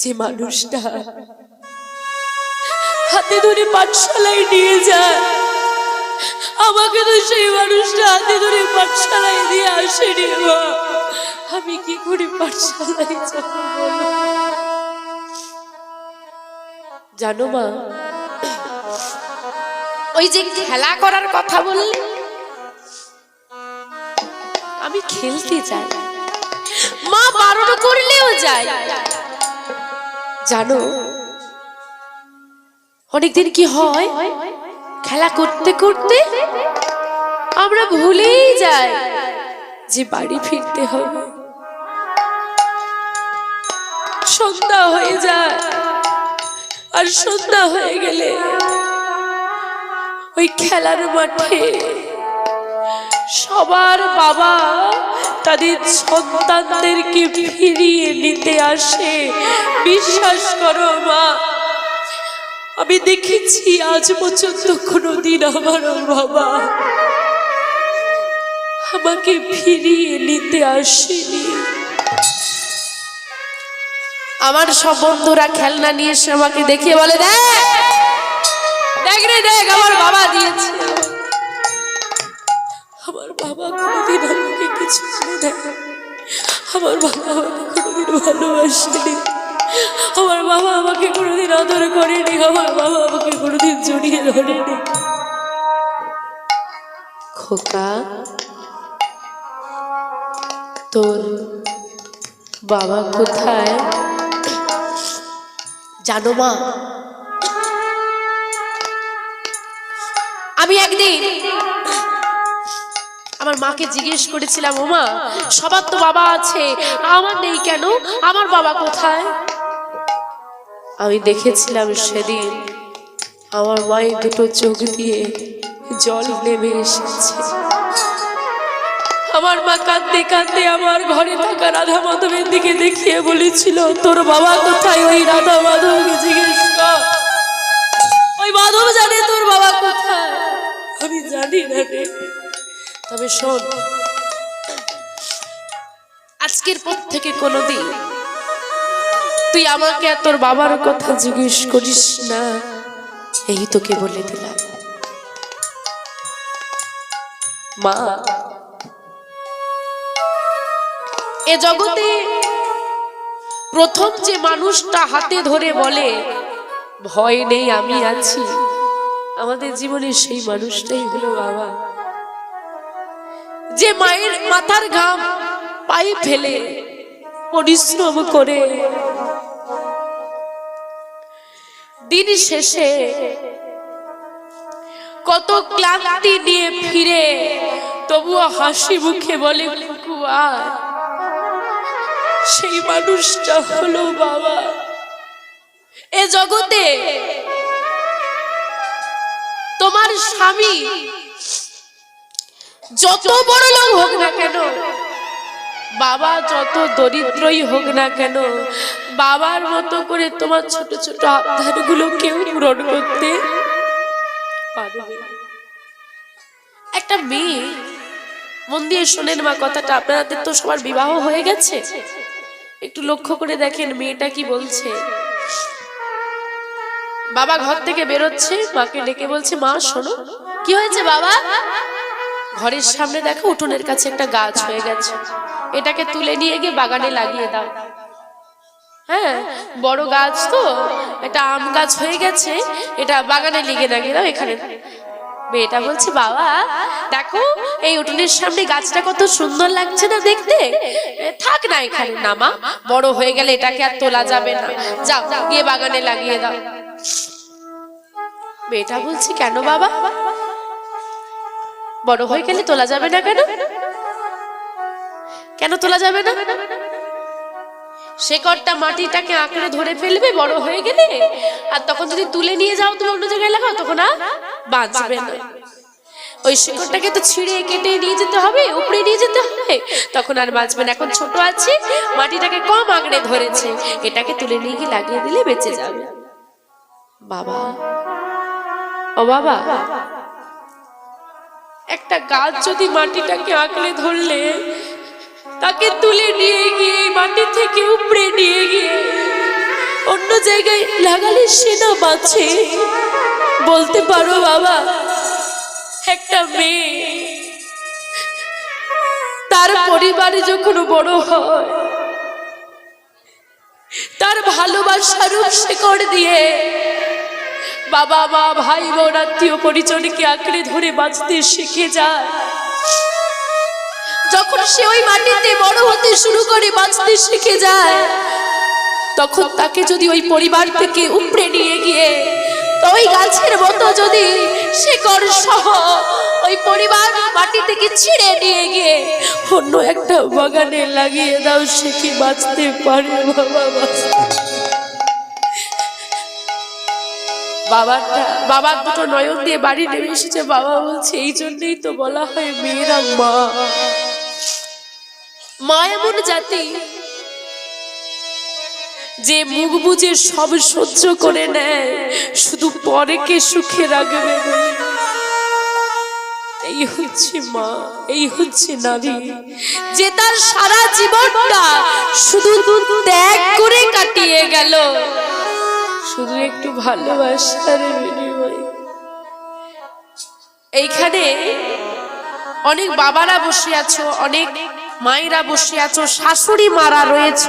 যে মানুষটা হাতে ধরে পাঠশালায় নিয়ে যায়, আমাকে তো সেই মানুষটা হাতে ধরে পাঠশালায় দিয়ে আসেনি। মা, আমি কি করে পাঠশালায় যাব বলো? জানো মা, ওই যে খেলা করার কথা বললে, আমি খেলতে যাই, মা বারণ করলেও যাই। জানো অনেকদিন কি হয়, খেলা করতে করতে আমরা ভুলেই যাই যে বাড়ি ফিরতে হবে। সন্ধ্যা হয়ে যায়, আর সন্ধ্যা হয়ে গেলে ওই খেলার মাঠে সবার বাবা তাদের সন্তানদেরকে ফিরিয়ে নিতে আসে। বিশ্বাস করো মা, আমি দেখেছি আজ পর্যন্ত কোনোদিন আমার বাবা আমাকে ফিরিয়ে নিতে আসেনি। আমার সব বন্ধুরা খেলনা নিয়ে এসে আমাকে দেখে বলে, দেখ রে দেখ, আমার বাবা দিয়েছে। আমার বাবা কোনোদিন আমাকে কিছু করে দেয়, আমার বাবা আমাকে কোনোদিন ভালোবাসেনি, আমার বাবা আমাকে কোনোদিন আদর করেনি, আমার বাবা আমাকে কোনোদিন জড়িয়ে ধরেনি। খোকা, তোর বাবা কোথায় জানো মা? আমি একদিন আমার মাকে জিজ্ঞেস করেছিলাম, ও মা, সবার তো বাবা আছে, আমার নেই কেন? আমার বাবা কোথায়? আমি দেখেছিলাম সেদিন আমার মায়ের দুটো চোখ দিয়ে জল নেমে এসেছে। আমার মা কাঁদতে কাঁদতে আমার ঘরে থাকা রাধা মাধবের দিকে দেখিয়ে বলেছিল, তোর বাবা কোথায়? ওই রাধা মাধবকে জিজ্ঞেস কর, ওই মাধব জানে তোর বাবা কোথায়। আমি জানি না রে, তবে শোন, আজকের পর থেকে কোনোদিন তুই আমাকে আর তোর বাবার কথা জিজ্ঞেস করিস না, এই তোকে বলে দিলাম। মা, এ জগতে প্রথম যে মানুষটা হাতে ধরে বলে ভয় নেই আমি আছি, আমাদের জীবনে সেই মানুষটাই হলো বাবা। যে মায়ের মাথার ঘাম পায়ে ফেলে পরিশ্রম করে দিন শেষে কত ক্লান্তি নিয়ে ফিরে তবুও হাসি মুখে বলে কুয়া, সেই মানুষটা হলো বাবা। এ জগতে তোমার স্বামী যত বড় লোক হোক না কেন, বাবা যত দরিদ্রই হোক না কেন, বাবার মতো করে তোমার ছোট ছোট আবদারগুলো কেউ পূরণ করতে পারবে না। একটা মেয়ে, মন দিয়ে শোনেন মা কথাটা, আপনাদের তো সবার বিবাহ হয়ে গেছে, একটু লক্ষ্য করে দেখেন মেয়েটা কি বলছে। বাবা ঘর থেকে বেরোচ্ছে, মাকে ডেকে বলছে, মা শোনো। কি হয়েছে বাবা? ঘরের সামনে দেখো উঠোনের কাছে একটা গাছ হয়ে গেছে, এটাকে তুলে নিয়ে গিয়ে বাগানে লাগিয়ে দাও। হ্যাঁ, বড় গাছ তো, এটা আম গাছ হয়ে গেছে, এটা বাগানে লাগিয়ে দাও এখানে। মেয়েটা বলছে, বাবা দেখো এই উঠোনের সামনে গাছটা কত সুন্দর লাগছে না দেখতে, থাক না এখানে না মা, বড় হয়ে গেলে এটাকে আর তোলা যাবে না, যাও গিয়ে বাগানে লাগিয়ে দাও। মেয়েটা বলছে, কেন বাবা, বড় হয়ে গেলে তোলা যাবে না কেন? কেন তোলা যাবে না? শেকড়টা মাটিটাকে আঁকড়ে ধরে ফেলবে বড় হয়ে গেলে, আর তখন যদি তুলে নিয়ে যাও তুমি অন্য জায়গায় লাগাও, তখন আর বাঁচবে না। ওই শেকড়টাকে তো ছিঁড়ে কেটে নিয়ে যেতে হবে, উপরে নিয়ে যেতে হবে, তখন আর বাঁচবে না। এখন ছোট আছে, মাটিটাকে কম আঁকড়ে ধরেছে, এটাকে তুলে নিয়ে গিয়ে লাগিয়ে দিলে বেঁচে যাবে। বাবা, ও বাবা, একটা গাছ যদি মাটিটাকে আঁকড়ে ধরলে, তাকে তুলে নিয়ে গিয়ে মাটি থেকে উপরে নিয়ে গিয়ে অন্য জায়গায় লাগালে সে না বাঁচে? বলতে পারো বাবা, একটা মেয়ে তার পরিবারে যখন বড় হয়, তার ভালোবাসার শেকড় দিয়ে বাবা মা ভাই বোন আত্মীয় পরিজনকে আঁকড়ে ধরে বাঁচতে শিখে যায়। যখন সে ওই মাটিতে বড় হতে শুরু করে, বাঁচতে শিখে যায়, তখন তাকে যদি ওই পরিবার থেকে উপড়ে নিয়ে গিয়ে ওই গাছের মতো যদি শেকড় সহ ওই পরিবার মাটি থেকে ছিঁড়ে নিয়ে গিয়ে অন্য একটা বাগানে লাগিয়ে দাও, সে কি বাঁচতে পারে বাবা? বাবার দুটো নয়ন দিয়ে বাড়ি নেমে এসেছে। বাবা বলছে, এই জন্যই তো বলা হয় মেয়েরা মা। মা এমন জাতি যে মুখ বুজে সব সহ্য করে নেয়, শুধু পরেকে সুখে রাখবে। এই হচ্ছে মা, এই হচ্ছে নারী, যে তার সারা জীবনটা শুধু ত্যাগ করে কাটিয়ে গেল, শুধু একটু ভালোবাসার বিনিময়ে। এইখানে অনেক বাবারা বসে আছো, অনেক মায়েরা বসে আছো, শাশুড়ি মারা রয়েছ,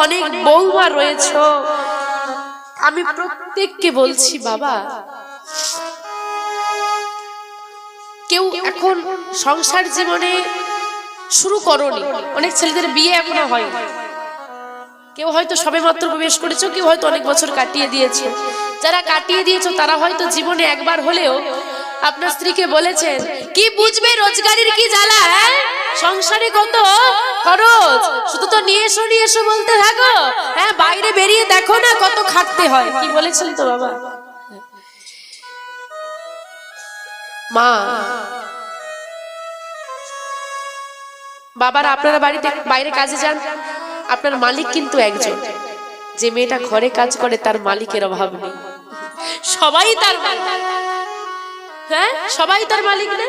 অনেক বৌমা রয়েছ। আমি প্রত্যেককে বলছি, বাবা, কেউ এখন সংসার জীবনে শুরু করোনি, অনেক ছেলেদের বিয়ে এখনো হয়, কেউ হয়তো সবেমাত্র প্রবেশ করেছো, কেউ হয়তো অনেক বছর কাটিয়ে দিয়েছে। যারা কাটিয়ে দিয়েছো তারা হয়তো জীবনে একবার হলেও আপনার স্ত্রীকে বলেছেন, কি বুঝবে রোজগারের কি জ্বালা, সংসারে কত খরচ, শুধু তো নিয়ে এসো বলতে থাকো, হ্যাঁ বাইরে বেরিয়ে দেখো না কত খাটতে হয়। কি বলেছেন তো বাবা? মা, বাবারা আপনারা বাড়িতে বাইরে কাজে যান, আপনার মালিক কিন্তু একজন। যে মেয়েটা ঘরে কাজ করে তার মালিকের অভাব নেই, সবাই তার মালিক। হ্যাঁ, সবাই তার মালিক না?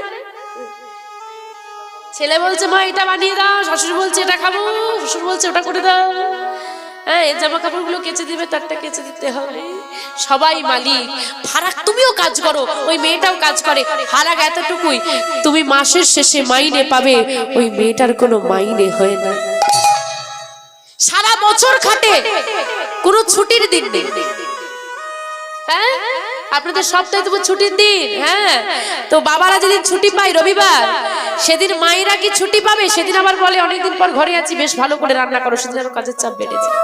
ছেলে বলছে মা এটা বানিয়ে দাও, শাশুড়ি বলছে এটা খাবো, শ্বশুর বলছে ওটা করে দাও, হ্যাঁ এই জামা কাপড়গুলো কেচে দিবে, তারটা কেচে দিতে হবে, সবাই মালিক। ফারাক তুমিও কাজ করো, ওই মেয়েটাও কাজ করে, ফারাক এতটুকুই, তুমি মাসের শেষে মাইনে পাবে, ওই মেয়েটার কোনো মাইনে হয় না। সারা বছর খাটে, কোনো ছুটির দিন নেই। হ্যাঁ, আপনাদের সপ্তাহে তো ছুটির দিন, হ্যাঁ, তো বাবারা যেদিন ছুটি পায় রবিবার, সেদিন মায়েরা কি ছুটি পাবে? সেদিন আবার বলে অনেকদিন পর ঘরে আছি, বেশ ভালো করে রান্না করো, সেদিন আরো কাজের চাপ বেড়ে যায়।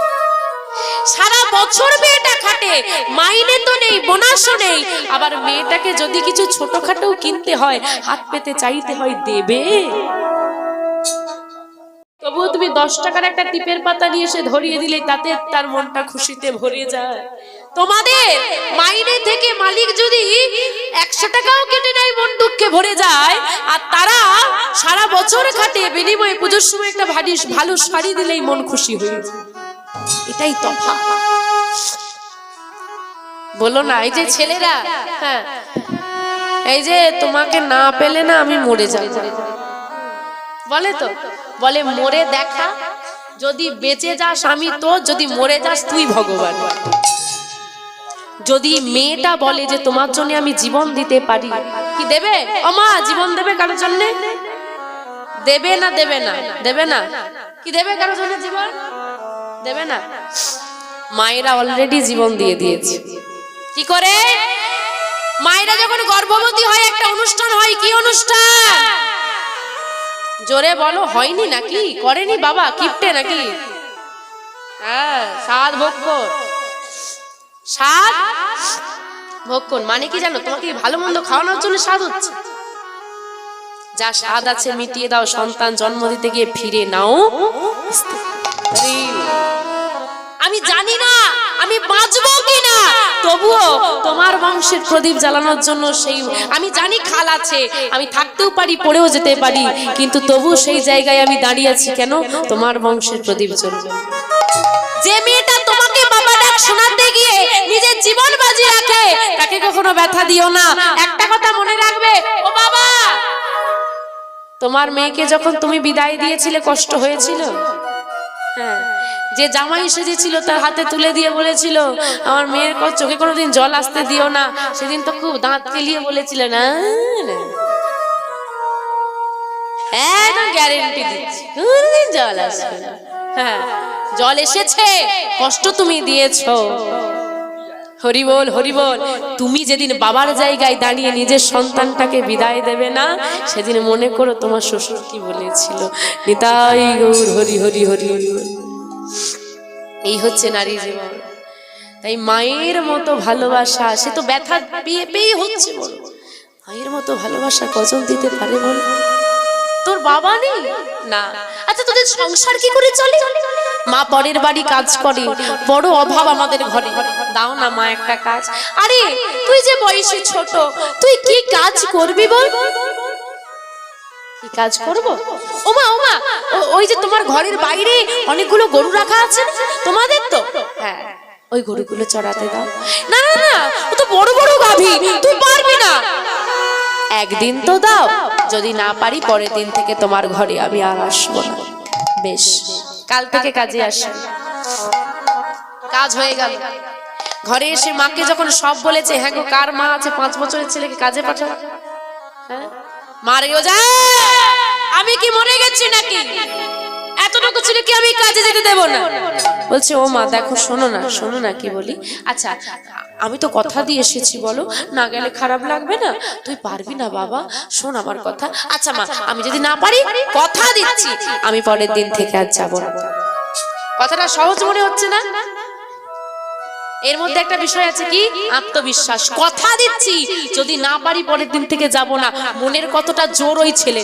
সারা বছর মেয়েটা খাটে, মাইনে তো নেই, বোনাসও নেই, আবার মেয়েটাকে যদি কিছু ছোটখাটো কিনতে হয়, হাত পেতে চাইতে হয়, দেবে? তবুও তুমি 10 টাকার একটা টিপের পাতা নিয়ে এসে ধরিয়ে দিলে তাতে তার মনটা খুশিতে ভরে যায়। তোমাদের মাইনে থেকে মালিক যদি 100 টাকাও কেটে নেয় মন দুঃখে ভরে যায়, আর তারা সারা বছর খাটে, বিনিময়ে পুজোর সময় একটা ভালো শাড়ি দিলেই মন খুশি হয়ে যায়। এটাই তফাৎ। বলো না, এই যে ছেলেরা, হ্যাঁ, এই যে তোমাকে না পেলে না আমি মরে যাব, বলে তো, বলে মরে দেখা, যদি বেঁচে যাস আমি তোর, যদি মরে যাস তুই ভগবান। যদি মেয়েটা বলে যে তোমার জন্য আমি জীবন দিতে পারি, কি দেবে? ও মা, জীবন দেবে কারোর জন্য? দেবে না, দেবে না, দেবে না, কি দেবে কারোর জন্য জীবন? দেবে না। মায়েরা অলরেডি জীবন দিয়ে দিয়েছে। কি করে? মায়েরা যখন গর্ভবতী হয় একটা অনুষ্ঠান হয়। কি অনুষ্ঠান? জোরে বলো। হয়নি নাকি? করেনি বাবা? কিপটে নাকি? হ্যাঁ, সাধ ভক্ষণ। সাধ ভক্ষণ মানে কি জানো? তোমাকে ভালো মন্দ খাওয়ানোর জন্য স্বাদ হচ্ছে। যা স্বাদ আছে মিটিয়ে দাও, সন্তান জন্ম দিতে গিয়ে ফিরে নাও। আমি জানি না আমি বাঁচবো কিনা, তবুও তোমার বংশের প্রদীপ জ্বালানোর জন্য সেই, আমি জানি খাল আছে, আমি থাকতেও পারি, পড়েও যেতে পারি, কিন্তু তবু সেই জায়গায় আমি দাঁড়িয়ে আছি। কেন? তোমার বংশের প্রদীপ জ্বলবে। যে মেয়েটা তোমাকে বাবা ডাক শোনাতে গিয়ে নিজের জীবন বাজি রাখে, তাকে কখনো ব্যথা দিও না। একটা কথা মনে রাখবে, ও বাবা, তোমার মেয়েকে যখন তুমি বিদায় দিয়েছিলে কষ্ট হয়েছিল? হ্যাঁ। যে জামাই সেজেছিল তার হাতে তুলে দিয়ে বলেছিল আমার মেয়ের চোখে কোনোদিন জল আসতে দিও না, সেদিন তো খুব দাঁত কেলিয়ে বলেছিল না, একদম গ্যারেন্টি দিচ্ছি কোনদিন জল আসবে না। হ্যাঁ, জল এসেছে, কষ্ট তুমি দিয়েছো। হরি বল, হরি বল। তুমি যেদিন বাবার জায়গায় দাঁড়িয়ে নিজের সন্তানটাকে বিদায় দেবে না, সেদিন মনে করো তোমার শ্বশুর কি বলেছিল। নিতাই গৌর হরি হরি হরি হরি। এই হচ্ছে নারী জীবন। তাই মায়ের মতো ভালোবাসা, সে তো ব্যথা পেয়ে পেয়ে হচ্ছে, বল মায়ের মতো ভালোবাসা কজন দিতে পারে বল? তোর বাবা নেই না, আচ্ছা তোদের সংসার কি করে চলে? মা পরের বাড়ি কাজ করে, বড় অভাব আমাদের ঘরে, দাও না মা একটা কাজ। আরে তুই যে বয়সে ছোট, তুই কি কাজ করবি বল? কি কাজ করব? ওমা ওমা, ওই যে তোমার ঘরের বাইরে অনেকগুলো গরু রাখা আছে তোমাদের তো, হ্যাঁ, ওই গরুগুলো চড়াতে দাও। না না না, ও তো বড় বড় গাভী, তুই পারবি না। একদিন তো দাও, যদি না পারি পরের দিন থেকে তোমার ঘরে আমি আর আসবো না। বেশ, কাল থেকে কাজে আসি। কাজ হয়ে গেল। ঘরে এসে মাকে যখন সব বলেছে, হ্যাঁ গো, কার মা আছে 5 বছরের ছেলেকে কাজে পাঠাও? হ্যাঁ, মারেও যা, আমি কি মরে গেছি নাকি? এতটুকু ছিল কি আমি কাজে যেতে দেব না? বলছে ও মা দেখো, শোনো না, শোনো না কি বলি। আচ্ছা আমি তো কথা দিয়ে এসেছি, বলো না গেলে খারাপ লাগবে না? তুই পারবি না বাবা, শোন আমার কথা। আচ্ছা মা, আমি যদি না পারি কথা দিচ্ছি আমি পরের দিন থেকে আর যাবো না। কথাটা সহজ মনে হচ্ছে না? এর মধ্যে একটা বিষয় আছে, কি? আত্মবিশ্বাস। কথা দিচ্ছি যদি না পারি পরের দিন থেকে যাব না। মনের কতটা জোর ওই ছেলে।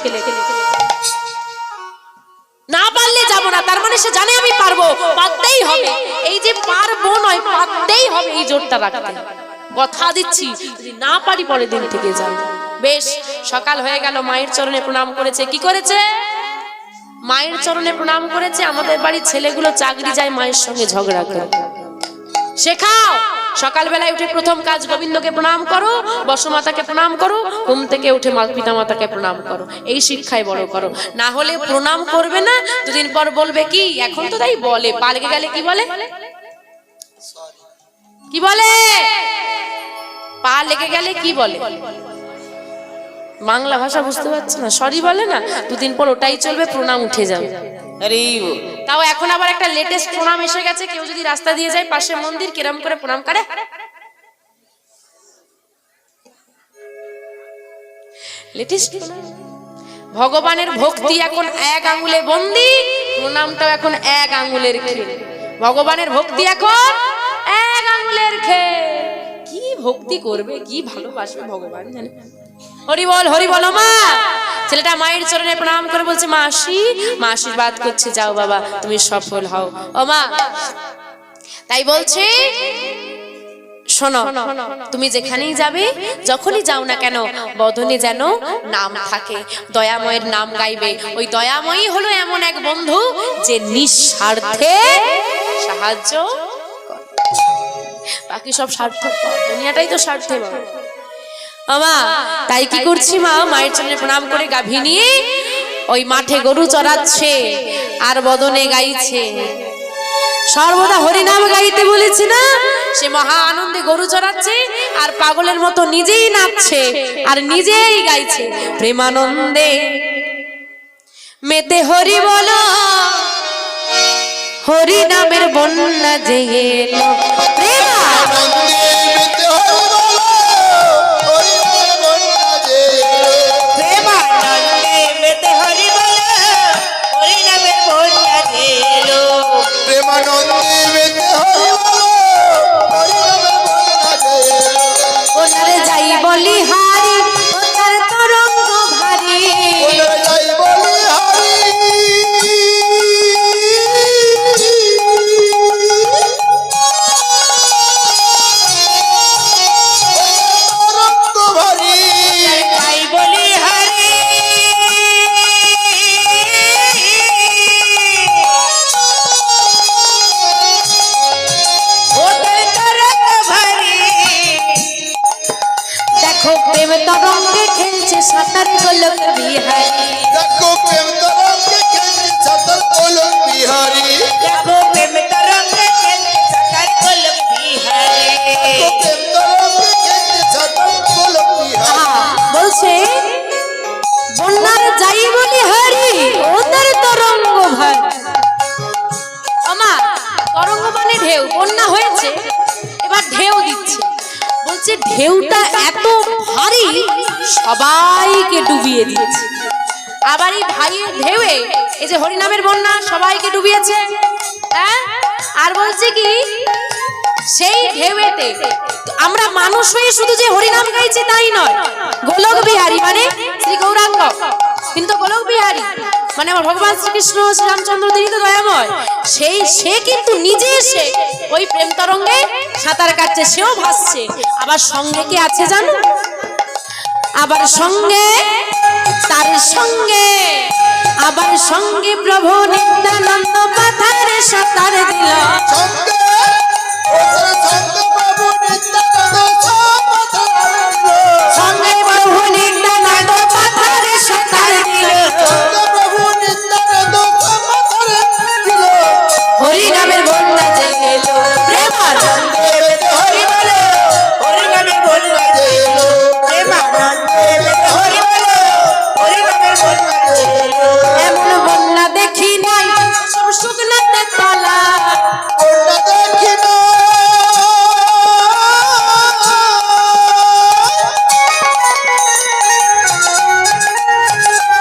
না পারলে যাব না, তার মানে সে জানে আমি পারবো, পারতেই হবে। এই যে পারবো নয়, পারতেই হবে, এই জোরটা রাখতে। কথা দিচ্ছি যদি না পারি পরের দিন থেকে যাব। বেশ, সকাল হয়ে গেল, মায়ের চরণে প্রণাম করেছে। কি করেছে? মায়ের চরণে প্রণাম করেছে। আমাদের বাড়ির ছেলেগুলো চাকরি যায়, মায়ের সঙ্গে ঝগড়া করে। শেখাও, সকালবেলায় উঠে প্রথম কাজ গোবিন্দকে প্রণাম করো, বসুমাতাকে প্রণাম করো, ঘুম থেকে উঠে পিতা মাতাকে প্রণাম করো। এই শিক্ষায় বড় করো। না হলে প্রণাম করবে না, দুদিন পর বলবে কি, এখন তো তাই বলে, পা লেগে গেলে কি বলে? কি বলে? পা লেগে গেলে কি বলে? বাংলা ভাষা বুঝতে পারছে না, সরি বলে না। দুদিন পর ওটাই চলবে, প্রণাম উঠে যাবে। তাও এখন আবার একটা লেটেস্ট প্রণাম এসে গেছে। কেউ যদি রাস্তা দিয়ে যায়, পাশে মন্দির, কেরম করে প্রণাম করে? লেটেস্ট। ভগবানের ভক্তি এখন 1 আঙ্গুলে বন্দি, প্রণামটাও এখন 1 আঙ্গুলের খেল। ভগবানের ভক্তি এখন 1 আঙ্গুলের খেল। কি ভক্তি করবে, কি ভালোবাসবে ভগবান জানে। হরি বল, হরি বল। মা, ছেলেটা মায়ের চরণে প্রণাম করে বলছে, মাসি, মা আশীর্বাদ করছে, যাও বাবা তুমি সফল হও। ও মা, তাই বলছে শোনো, তুমি যেখানেই যাবে, যখনই যাও না কেন, বদনে যেন নাম থাকে, দয়াময়ের নাম গাইবে। ওই দয়াময়ী হলো এমন এক বন্ধু যে নিঃস্বার্থে সাহায্য করে। বাকি সব স্বার্থপর, দুনিয়াটাই তো স্বার্থপর। মা তাই কি করছি মা, মায়ের চরণে প্রণাম করে গাভী নিয়ে ওই মাঠে গরু চড়াচ্ছে আর বদনে গাইছে। সর্বদা হরিনাম গাইতে বলেছি না, সে মহা আনন্দে গরু চড়াচ্ছে আর পাগলের মতো নিজেই নাচছে আর নিজেই গাইছে। প্রেমানন্দে মেতে হরি বলো, হরি নামের বন্যা যে এলো। আনন্দে মেতে হরি বলো, হরি নামের বন্যা যে এলো। প্রেমানন্দে মেতে হরি বলো, হরি নামের বন্যা যে এলো। প্রেমানন্দে মেতে হরি বলো, হরি নামের বন্যা যে এলো। ওনারে যাই বলি হারি, ওনার তরঙ্গ ভারী। ওনারে যাই বলি হারি, তরঙ্গ ভারী। তাই বলি হরি, ওদের তরঙ্গ ভারী। দেখো প্রেম তরঙ্গে খেলছে সাঁতার গোলক বিহারী। দেখো প্রেম তরঙ্গে খেলছে সাঁতার গোলক বিহারী। দেখো প্রেম তরঙ্গে খেলছে সাঁতার গোলক বিহারী। দেখো প্রেম তরঙ্গে খেলছে সাঁতার গোলক বিহারী। বলছে বন্যার যাই বলি হারি, ওদের তরঙ্গ ভারী। আমার তরঙ্গ মানে ঢেউ, বন্যা হয়েছে এবার ঢেউ দিচ্ছে। বলছে ঢেউটা এত ভারী সবাইকে ডুবিয়ে দিয়েছে। আবার এই ভাইয়ের ঢেউয়ে এই যে হরিনামের বন্যা সবাইকে ডুবিয়েছে। হ্যাঁ, আর বলছে কি সেই ঢেউয়েতে আমরা মানুষ হয়ে শুধু যে হরিনাম গাইছি তাই নয়, গোলক বিহারী মানে শ্রী গৌরাঙ্গ, কিন্তু গোলক বিহারী মানে আমার ভগবান শ্রীকৃষ্ণ শ্রীরামচন্দ্র, তিনি তো দয়াময়। সে কিন্তু নিজে এসে ওই প্রেম তরঙ্গে সাঁতার কাটছে, সেও ভাসছে। আবার সঙ্গে কে আছে জানো? আবার সঙ্গে তার সঙ্গে আবার সঙ্গে প্রভু নিত্যানন্দ পাথারে সাঁতার দিল। সঙ্গে ওদের সঙ্গে প্রভু নিত্যানন্দ সমাধান। সঙ্গে প্রভু নিত্যানন্দ পাথারে সাঁতার দিল। সঙ্গে প্রভু নিত্যানন্দ সমাধান দিল। হরি নামের বন্যা যে এলো, প্রেমানন্দে মেতে হরি বলো, হরি নামের বন্যা যে এলো। প্রেমানন্দে মেতে হরি বলো, হরি নামের বন্যা যে এলো। এমন বন্যা দেখি নাই সব শুকনাতে তলা। বন্যা দেখি না।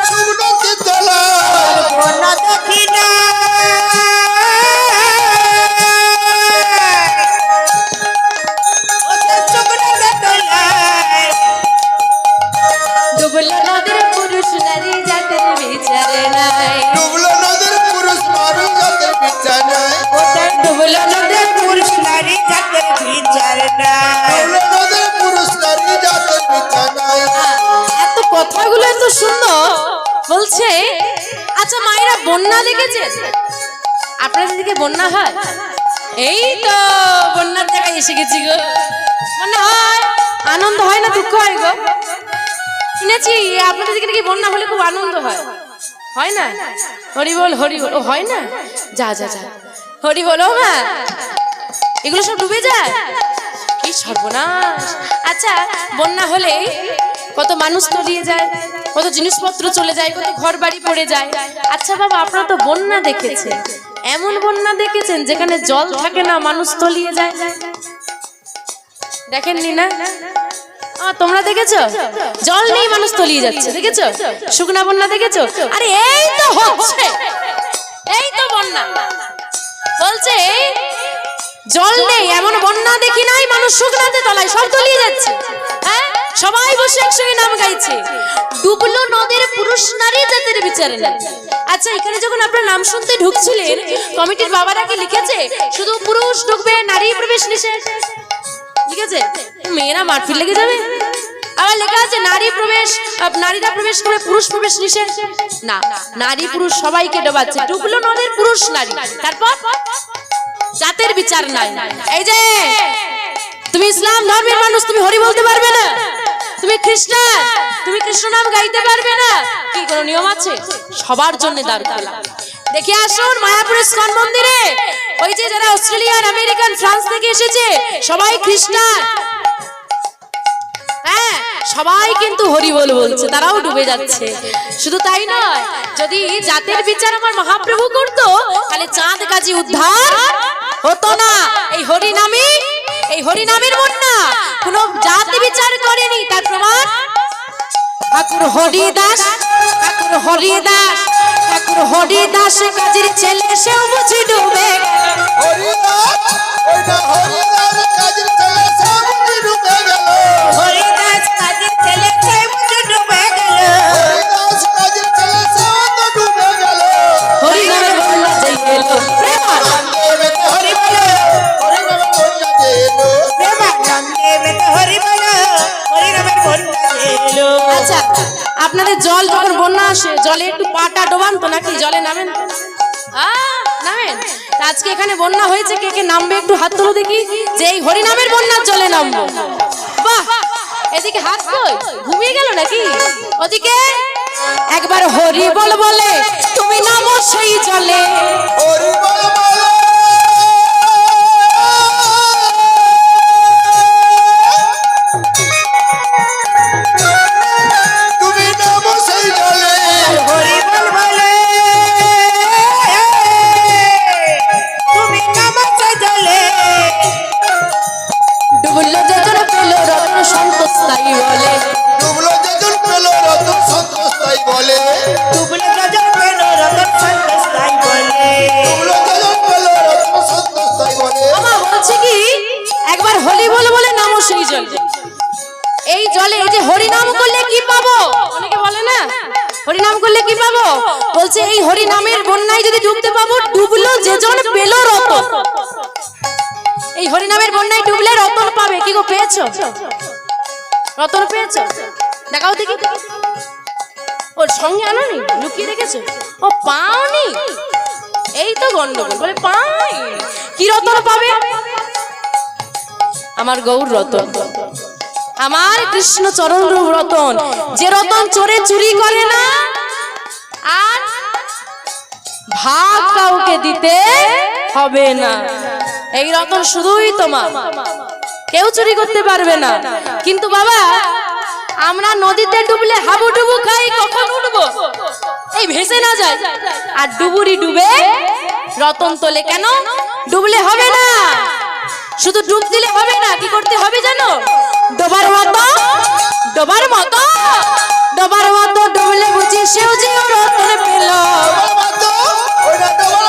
শুকনোতে তোলা। বন্যা দেখি না। ওদের শুকনোতে তোলায়। ডুবল নদের পুরুষ নারী জাতের বিচার নাই। ডুবলো নদীর পুরুষ মারু যাদের বিছানায়। ওদের ডুবল নদের পুরুষ নারী জাতের বিচার নাই। ডুবলো নদীর পুরুষ নারী যাদের বিছানায়। এত কথাগুলো এত সুন্দর বলছে। আচ্ছা মায়েরা বন্যা দেখেছেন? আপনাদের দিকে বন্যা হয়? এই তো বন্যার জায়গায় এসে গেছি গো। মনে হয় আনন্দ হয় না দুঃখ হয় গো? শুনেছি আপনাদের দিকে নাকি বন্যা হলে খুব আনন্দ হয়, হয় না? হরি বল হরি বল। ও হয় না? যা যা যা হরি বলো মা, এগুলো সব ডুবে যায়, কি সর্বনাশ। আচ্ছা বন্যা হলে কত মানুষ তলিয়ে যায়, কত জিনিসপত্র চলে যায়, কত ঘর বাড়ি পড়ে যায়। আচ্ছা বাবা আপনারা তো বন্যা দেখেছেন, এমন বন্যা দেখেছেন যেখানে জল থাকে না, মানুষ তলিয়ে যায়? দেখেননি না? তোমরা দেখেছো জল নেই মানুষ তলিয়ে যাচ্ছে? দেখেছো শুকনা বন্যা দেখেছো? আরে এই তো হচ্ছে, এই তো বন্যা। বলছে জল নেই এমন বন্যা দেখি নাই, মানুষ শুকনাতে তলায় সব তলিয়ে যাচ্ছে। হ্যাঁ, সবাই বসে একসঙ্গে নাম গাইছে। ডুবলো নদের পুরুষ নারী জাতের বিচার নাই। আচ্ছা এখানে যখন আপনার নাম শুনতে ঢুকছিলেন, কমিটির বাবারা কি লিখেছে শুধু পুরুষ ঢুকবে, নারী প্রবেশ নিষেধ? ঠিক আছে? মেয়েরা মারপিট লেগে যাবে। আবার লেখা আছে নারী প্রবেশ, নারীরা প্রবেশ করে পুরুষ প্রবেশ নিষেধ। না, নারী পুরুষ সবাইকে ডোবাচ্ছে, ডুবলো নদের পুরুষ নারী। তারপর জাতের বিচার নাই। এই যে তুমি ইসলাম ধর্মের মানুষ, তুমি হরি বলতে পারবে না। তুমি খ্রিস্টান, তুমি কৃষ্ণ নাম গাইতে পারবে না। কি কোনো নিয়ম আছে? সবার জন্য দ্বার খোলা। দেখে আসুন মায়াপুর ইস্কন মন্দিরে, ওই যে যারা অস্ট্রেলিয়ান, আমেরিকান, ফ্রান্স থেকে এসেছে সবাই খ্রিস্টান। হ্যাঁ, সবাই কিন্তু হরি বল বলছে, তারাও ডুবে যাচ্ছে। শুধু তাই নয়, যদি জাতের বিচার আমার মহাপ্রভু করতো তাহলে চাঁদ গাজী উদ্ধার হতো না। এই হরি নামে, এই হরি নামের বন্যা কোনো জাত বিচার করেনি। তার প্রমাণ ঠাকুর হরিদাস, ঠাকুর হরিদাস, ঠাকুর হরিদাস কাজীর ছেলে, সেও বুঝি ডুবে গেল। হরিদাস, ওইটা হরিদাস কাজের ছেলে সে বুঝি ডুবে গেল। হরিদাস কাজের ছেলে সে বুঝি ডুবে গেল। হরিদাস কাজের ছেলে সে তো ডুবে গেল। হরি নামে বন্যা যে এলো, প্রেমানন্দে বেতে হরি বলো, হরি নামে বন্যা যে এলো। প্রেমানন্দে বেতে হরি বলো, হরি নামের বন্যা এলো। আচ্ছা, আপনাদের জল যখন বন্যা আসে, জলে একটু পাটা ডোবান তো নাকি? জলে নামেন? নামেন? তা আজকে এখানে বন্যা হয়েছে, কে কে নামবে একটু হাত তুলো দেখি, যে এই হরি নামের বন্যার জলে নামবো। বাহ, এদিকে হাত কই? ঘুমিয়ে গেল নাকি? ওদিকে একবার হরি বল বলে তুমি নামো সেই জলে। হরি বল বলে তুমি নামো সেই জলে। হরি বল বলে তুমি নামতে জলে। ডুবলো যেজন পেল রত্ন সন্তোষ তাই বলে। ডুবলো যেজন পেল রতন সন্তোষ তাই বলে। ডুবলে গজল পেল রতন সন্তোষ তাই বলে। ডুবলো যেজন পেল রতন সন্তোষ তাই বলে। আমা বলছি কি, একবার হরি বল বলে নামো সেই জলে। এই জলে এই যে হরি নাম করলে কি পাবো? অনেকে বলে না হরি নাম করলে কি পাবো, বলছে এই হরি নামের বন্যায় যদি ডুবতে পাবো, ডুবলো যেজন পেল রতন। এই হরি নামের বন্যায় ডুবলে রতন পাবে। কি গো, পেয়েছো? রতন পেয়েছো? দেখাও দেখি। ওর সঙ্গে আনোনি, লুকিয়ে রেখেছো? ও পাওনি, এই তো গন্ডগোল। বলে পাই, কি রতন পাবে? আমার গৌর রতন, আমার কৃষ্ণ চরণ রূপ রতন, যে রতন চোরে চুরি করে না, আর ভাগ কাউকে দিতে হবে না। এই রতন শুধুই তোমার, কেউ চুরি করতে পারবে না। কিন্তু বাবা, আমরা নদীতে ডুবলে হাবুডুবু খাই, কখন উঠবো? এই ভেসে না যায়। আর ডুবুরি ডুবে রতন তোলে কেন? ডুবলে হবে না, শুধু ডুব দিলে হবে না, কি করতে হবে জানো? ডোবার মতো, ডোবার মতো, ডোবার মতো ডুবলে বুঝি সেও যে রতন পেল। ডোবার মতো, ওইটা ডোবার